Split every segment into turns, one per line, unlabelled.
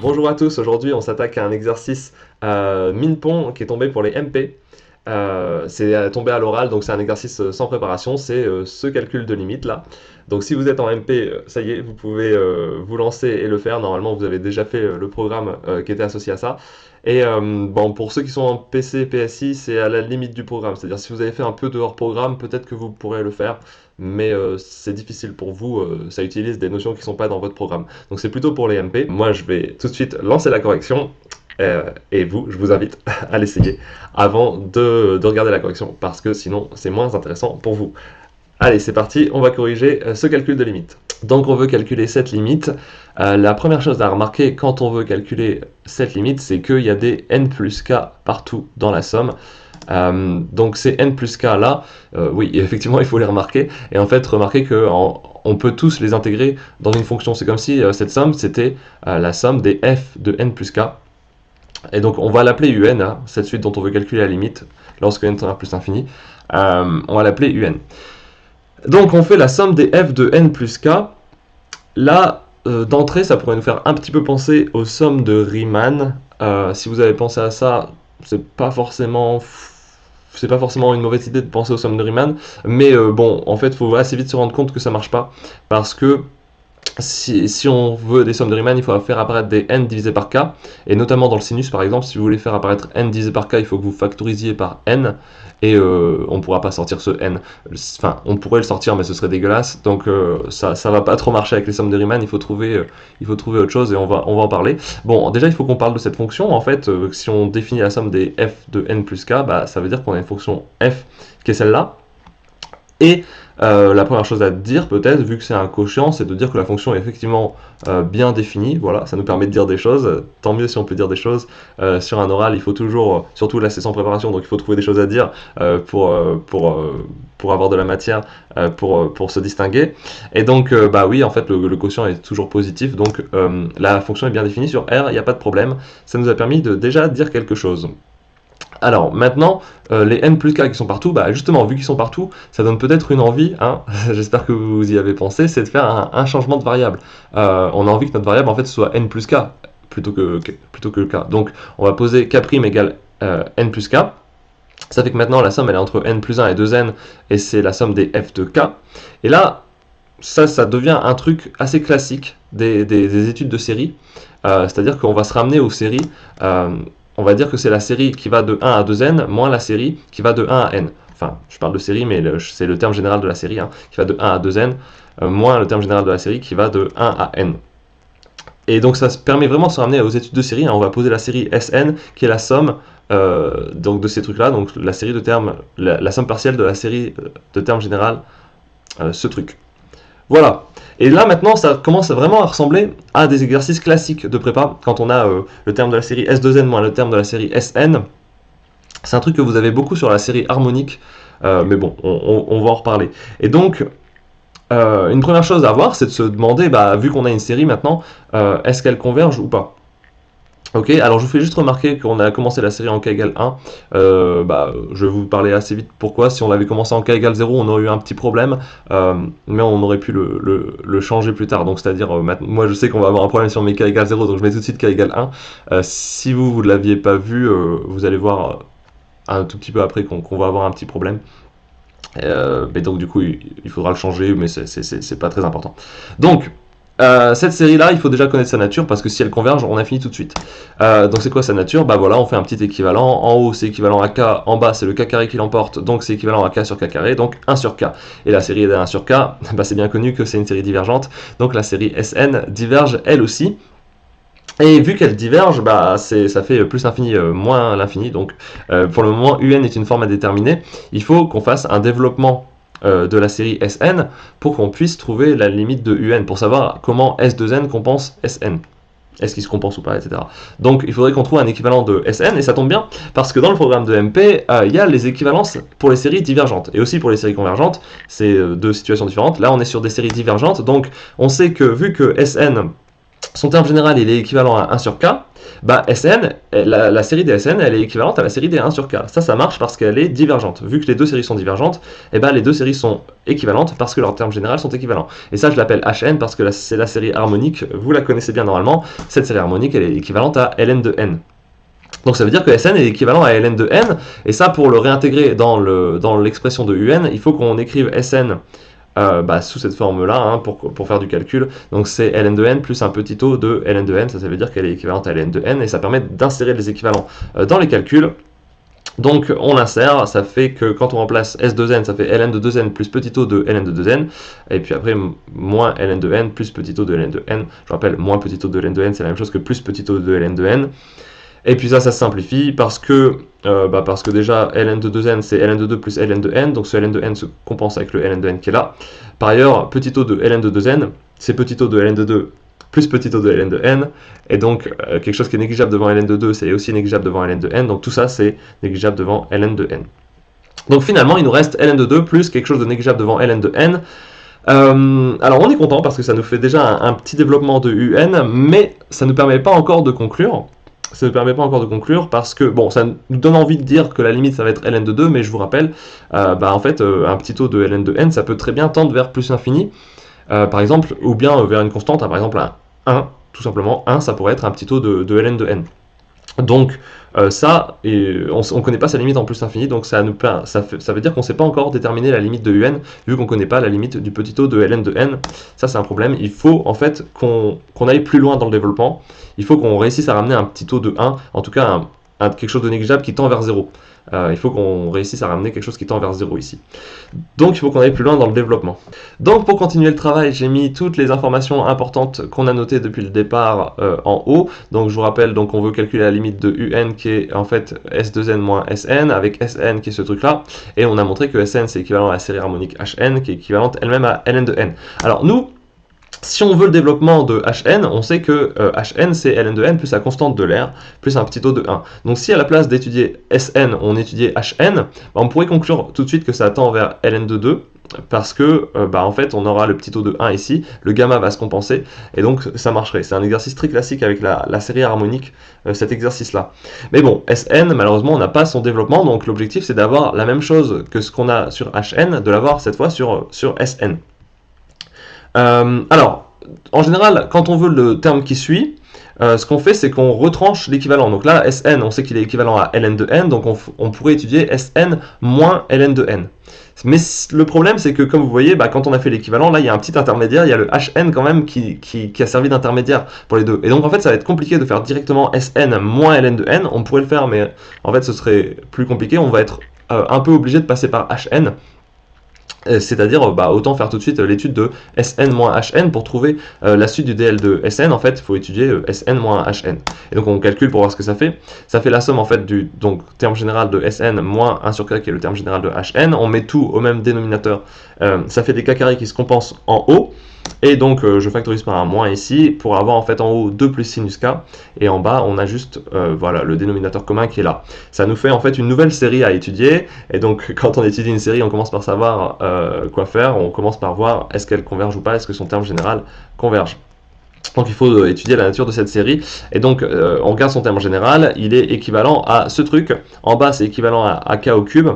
Bonjour à tous, aujourd'hui on s'attaque à un exercice Minpon qui est tombé pour les MP. C'est tombé à l'oral, donc c'est un exercice sans préparation, c'est ce calcul de limite là. Donc si vous êtes en MP, ça y est, vous pouvez vous lancer et le faire. Normalement vous avez déjà fait le programme qui était associé à ça. Et bon, pour ceux qui sont en PC, PSI, c'est à la limite du programme. C'est-à-dire si vous avez fait un peu de hors programme, peut-être que vous pourrez le faire, mais c'est difficile pour vous, ça utilise des notions qui ne sont pas dans votre programme. Donc c'est plutôt pour les MP. Moi je vais tout de suite lancer la correction. Et vous, je vous invite à l'essayer avant de regarder la correction, parce que sinon c'est moins intéressant pour vous. Allez, c'est parti, on va corriger ce calcul de limite. Donc on veut calculer cette limite. La première chose à remarquer quand on veut calculer cette limite, c'est qu'il y a des n plus k partout dans la somme. Donc ces n plus k là, oui, effectivement il faut les remarquer, et en fait remarquez qu'on peut tous les intégrer dans une fonction. C'est comme si cette somme c'était la somme des f de n plus k. Et donc on va l'appeler un, hein, cette suite dont on veut calculer la limite, lorsque n tend à plus l'infini, on va l'appeler un. Donc on fait la somme des f de n plus k. Là, d'entrée, ça pourrait nous faire un petit peu penser aux sommes de Riemann. Si vous avez pensé à ça, c'est pas forcément une mauvaise idée de penser aux sommes de Riemann, mais bon, en fait, il faut assez vite se rendre compte que ça marche pas, parce que si on veut des sommes de Riemann, il faut faire apparaître des n divisé par k, et notamment dans le sinus par exemple, si vous voulez faire apparaître n divisé par k, il faut que vous factorisiez par n, et on ne pourra pas sortir ce n. Enfin, on pourrait le sortir, mais ce serait dégueulasse, donc ça va pas trop marcher avec les sommes de Riemann, il faut trouver autre chose, et on va en parler. Bon, déjà il faut qu'on parle de cette fonction. En fait, si on définit la somme des f de n plus k, bah, ça veut dire qu'on a une fonction f qui est celle-là, et la première chose à dire peut-être, vu que c'est un quotient, c'est de dire que la fonction est effectivement bien définie. Voilà, ça nous permet de dire des choses. Tant mieux si on peut dire des choses. Sur un oral, il faut toujours, surtout là c'est sans préparation, donc il faut trouver des choses à dire pour avoir de la matière, pour se distinguer. Et donc, bah oui, en fait, le quotient est toujours positif, donc la fonction est bien définie sur R, il n'y a pas de problème. Ça nous a permis de déjà dire quelque chose. Alors maintenant, les n plus k qui sont partout, bah justement, vu qu'ils sont partout, ça donne peut-être une envie, hein, j'espère que vous y avez pensé, c'est de faire un changement de variable. On a envie que notre variable en fait soit n plus k plutôt que k. Donc on va poser k' égale n plus k. Ça fait que maintenant la somme elle est entre n plus 1 et 2n, et c'est la somme des f de k. Et là, ça devient un truc assez classique des études de série, c'est-à-dire qu'on va se ramener aux séries. On va dire que c'est la série qui va de 1 à 2n moins la série qui va de 1 à n. Enfin, je parle de série, mais c'est le terme général de la série, hein, qui va de 1 à 2n, moins le terme général de la série qui va de 1 à n. Et donc ça permet vraiment de se ramener aux études de série, hein. On va poser la série Sn, qui est la somme donc de ces trucs-là, donc la série de termes, la somme partielle de la série de termes général, ce truc. Voilà. Et là maintenant ça commence vraiment à ressembler à des exercices classiques de prépa, quand on a le terme de la série S2n moins le terme de la série Sn. C'est un truc que vous avez beaucoup sur la série harmonique, mais bon, on va en reparler. Et donc, une première chose à voir, c'est de se demander, bah, vu qu'on a une série maintenant, est-ce qu'elle converge ou pas? Ok, alors je vous fais juste remarquer qu'on a commencé la série en k égale 1, bah, je vais vous parler assez vite pourquoi. Si on l'avait commencé en k égale 0, on aurait eu un petit problème, mais on aurait pu le changer plus tard. Donc c'est-à-dire, moi je sais qu'on va avoir un problème sur mes k égale 0, donc je mets tout de suite k égale 1. Si vous ne l'aviez pas vu, vous allez voir un tout petit peu après qu'on va avoir un petit problème. Mais donc du coup il faudra le changer, mais c'est pas très important. Donc cette série-là, il faut déjà connaître sa nature, parce que si elle converge, on a fini tout de suite. Donc c'est quoi sa nature? Bah voilà, on fait un petit équivalent. En haut, c'est équivalent à k. En bas, c'est le k carré qui l'emporte. Donc c'est équivalent à k sur k carré, donc 1 sur k. Et la série est 1 sur k, bah c'est bien connu que c'est une série divergente. Donc la série Sn diverge elle aussi. Et vu qu'elle diverge, bah ça fait plus l'infini moins l'infini. Donc pour le moment, un est une forme à déterminer. Il faut qu'on fasse un développement de la série Sn pour qu'on puisse trouver la limite de un, pour savoir comment S2n compense Sn. Est-ce qu'il se compense ou pas, etc. Donc il faudrait qu'on trouve un équivalent de Sn, et ça tombe bien, parce que dans le programme de MP, il y a les équivalences pour les séries divergentes, et aussi pour les séries convergentes. C'est deux situations différentes. Là on est sur des séries divergentes, donc on sait que vu que Sn son terme général il est équivalent à 1 sur K, bah Sn, la série des Sn, elle est équivalente à la série des 1 sur K. Ça marche parce qu'elle est divergente. Vu que les deux séries sont divergentes, et bah les deux séries sont équivalentes parce que leurs termes généraux sont équivalents. Et ça, je l'appelle Hn parce que c'est la série harmonique, vous la connaissez bien normalement, cette série harmonique, elle est équivalente à Ln de n. Donc ça veut dire que Sn est équivalent à Ln de n, et ça, pour le réintégrer dans l'expression de Un, il faut qu'on écrive Sn sous cette forme-là, hein, pour faire du calcul. Donc c'est ln de n plus un petit o de ln de n, ça veut dire qu'elle est équivalente à ln de n, et ça permet d'insérer les équivalents dans les calculs. Donc on l'insère, ça fait que quand on remplace s de n, ça fait ln de 2n plus petit o de ln de 2n, et puis après moins ln de n plus petit o de ln de n. Je rappelle, moins petit o de ln de n, c'est la même chose que plus petit o de ln de n. Et puis ça se simplifie parce que déjà ln de 2n c'est ln de 2 plus ln de n, donc ce ln de n se compense avec le ln de n qui est là. Par ailleurs, petit o de ln de 2n, c'est petit o de ln de 2 plus petit o de ln de n, et donc quelque chose qui est négligeable devant ln de 2, c'est aussi négligeable devant ln de n, donc tout ça c'est négligeable devant ln de n. Donc finalement, il nous reste ln de 2 plus quelque chose de négligeable devant ln de n. Alors on est content parce que ça nous fait déjà un petit développement de un, mais ça ne nous permet pas encore de conclure. Ça ne permet pas encore de conclure parce que, bon, ça nous donne envie de dire que la limite ça va être ln de 2, mais je vous rappelle, en fait, un petit o de ln de n, ça peut très bien tendre vers plus l'infini, par exemple, ou bien vers une constante, par exemple un 1, tout simplement, 1, ça pourrait être un petit o de ln de n. Donc on ne connaît pas sa limite en plus infini, donc ça veut dire qu'on ne sait pas encore déterminer la limite de un, vu qu'on ne connaît pas la limite du petit o de ln de n. Ça c'est un problème, il faut en fait qu'on aille plus loin dans le développement, il faut qu'on réussisse à ramener un petit o de 1, en tout cas quelque chose de négligeable qui tend vers 0. Il faut qu'on réussisse à ramener quelque chose qui tend vers 0 ici. Donc il faut qu'on aille plus loin dans le développement. Donc pour continuer le travail, j'ai mis toutes les informations importantes qu'on a notées depuis le départ en haut. Donc je vous rappelle, donc on veut calculer la limite de un qui est en fait s2n moins sn, avec sn qui est ce truc là, et on a montré que sn c'est équivalent à la série harmonique hn qui est équivalente elle-même à ln de n. Alors nous, si on veut le développement de Hn, on sait que Hn c'est ln de n plus la constante de l'air plus un petit o de 1. Donc si à la place d'étudier Sn, on étudiait Hn, on pourrait conclure tout de suite que ça tend vers ln de 2, parce que en fait on aura le petit o de 1 ici, le gamma va se compenser, et donc ça marcherait. C'est un exercice très classique avec la série harmonique, cet exercice-là. Mais bon, Sn, malheureusement, on n'a pas son développement, donc l'objectif c'est d'avoir la même chose que ce qu'on a sur Hn, de l'avoir cette fois sur Sn. Alors, en général, quand on veut le terme qui suit, ce qu'on fait, c'est qu'on retranche l'équivalent. Donc là, Sn, on sait qu'il est équivalent à ln de n, donc on pourrait étudier Sn moins ln de n. Mais le problème, c'est que, comme vous voyez, quand on a fait l'équivalent, là, il y a un petit intermédiaire, il y a le Hn quand même qui a servi d'intermédiaire pour les deux. Et donc, en fait, ça va être compliqué de faire directement Sn moins ln de n. On pourrait le faire, mais en fait, ce serait plus compliqué. On va être un peu obligé de passer par Hn. C'est-à-dire autant faire tout de suite l'étude de Sn moins Hn pour trouver la suite du dl de Sn. En fait, il faut étudier Sn moins Hn. Et donc on calcule pour voir ce que ça fait. Ça fait la somme en fait du terme général de Sn moins 1 sur k qui est le terme général de Hn. On met tout au même dénominateur. Ça fait des k carrés qui se compensent en haut. Et donc je factorise par un moins ici pour avoir en fait en haut 2 plus sinus k, et en bas on a juste le dénominateur commun qui est là. Ça nous fait en fait une nouvelle série à étudier, et donc quand on étudie une série, on commence par savoir quoi faire. On commence par voir est-ce qu'elle converge ou pas, est-ce que son terme général converge. Donc il faut étudier la nature de cette série, et donc on regarde son terme général, il est équivalent à ce truc, en bas c'est équivalent à k au cube,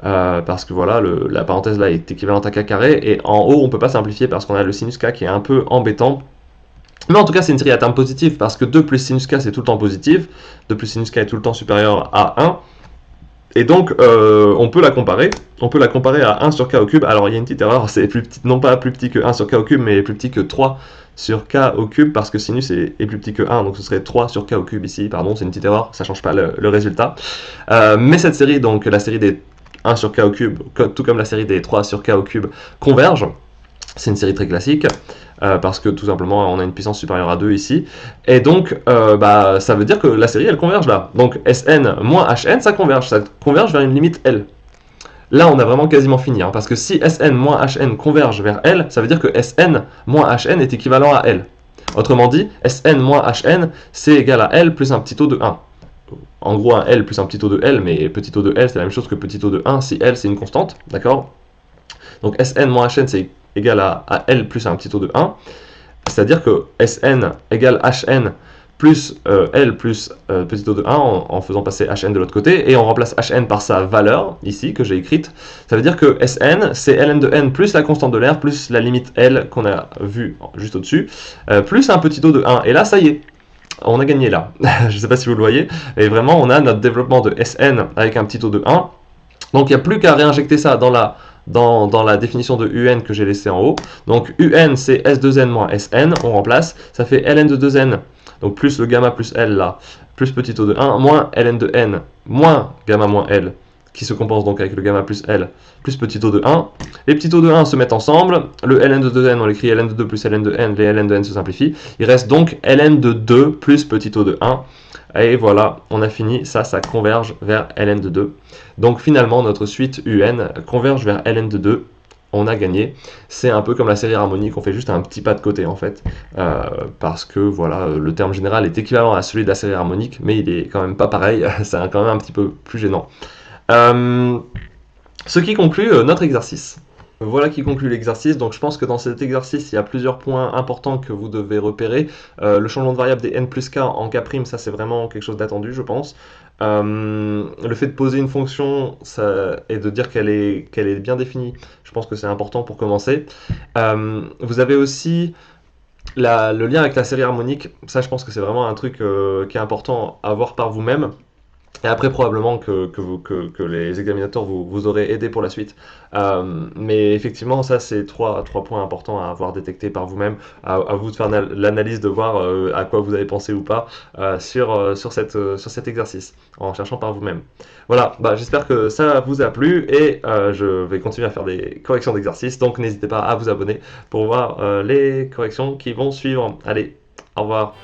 parce que voilà, la parenthèse là est équivalente à k carré, et en haut on peut pas simplifier parce qu'on a le sinus k qui est un peu embêtant. Mais en tout cas c'est une série à terme positif, parce que 2 plus sinus k c'est tout le temps positif, 2 plus sinus k est tout le temps supérieur à 1, et donc on peut la comparer à 1 sur k au cube. Alors il y a une petite erreur, c'est plus petit, non pas plus petit que 1 sur k au cube, mais plus petit que 3 sur k au cube, parce que sinus est plus petit que 1, donc ce serait 3 sur k au cube ici, pardon, c'est une petite erreur, ça change pas le résultat. Mais cette série, donc la série des 1 sur k au cube, tout comme la série des 3 sur k au cube, convergent. C'est une série très classique, parce que tout simplement on a une puissance supérieure à 2 ici, et donc ça veut dire que la série elle converge là. Donc Sn moins Hn, ça converge vers une limite L. Là on a vraiment quasiment fini, parce que si Sn moins Hn converge vers L, ça veut dire que Sn moins Hn est équivalent à L. Autrement dit, Sn moins Hn c'est égal à L plus un petit o de 1. En gros un L plus un petit o de L, mais petit o de L c'est la même chose que petit o de 1 si L c'est une constante, d'accord? Donc Sn moins Hn c'est égal à L plus un petit o de 1. C'est-à-dire que Sn égale Hn plus L plus petit o de 1 en faisant passer Hn de l'autre côté, et on remplace Hn par sa valeur, ici, que j'ai écrite. Ça veut dire que Sn, c'est Ln de n plus la constante de l'air, plus la limite L qu'on a vue juste au-dessus, plus un petit o de 1. Et là, ça y est, on a gagné là. Je ne sais pas si vous le voyez, et vraiment, on a notre développement de Sn avec un petit o de 1. Donc, il n'y a plus qu'à réinjecter ça dans la définition de UN que j'ai laissée en haut. Donc UN c'est S2N moins SN, on remplace, ça fait Ln de 2N, donc plus le gamma plus L là, plus petit o de 1, moins Ln de N, moins gamma moins L, qui se compense donc avec le gamma plus L, plus petit o de 1. Les petits o de 1 se mettent ensemble, le Ln de 2N, on l'écrit Ln de 2 plus Ln de N, les Ln de N se simplifient, il reste donc Ln de 2 plus petit o de 1. Et voilà, on a fini, ça converge vers Ln de 2. Donc finalement, notre suite UN converge vers Ln de 2. On a gagné. C'est un peu comme la série harmonique, on fait juste un petit pas de côté en fait, parce que voilà, le terme général est équivalent à celui de la série harmonique, mais il est quand même pas pareil, c'est quand même un petit peu plus gênant. Ce qui conclut notre exercice. Voilà qui conclut l'exercice. Donc je pense que dans cet exercice, il y a plusieurs points importants que vous devez repérer. Le changement de variable des n plus k en k', ça c'est vraiment quelque chose d'attendu, je pense. Le fait de poser une fonction et de dire qu'elle est bien définie, je pense que c'est important pour commencer. Vous avez aussi le lien avec la série harmonique. Ça, je pense que c'est vraiment un truc qui est important à voir par vous-même. Et après, probablement que les examinateurs vous auraient aidé pour la suite. Mais effectivement, ça, c'est trois points importants à avoir détectés par vous-même. À vous de faire l'analyse, de voir à quoi vous avez pensé ou pas sur cet exercice, en cherchant par vous-même. Voilà, j'espère que ça vous a plu et je vais continuer à faire des corrections d'exercices. Donc, n'hésitez pas à vous abonner pour voir les corrections qui vont suivre. Allez, au revoir.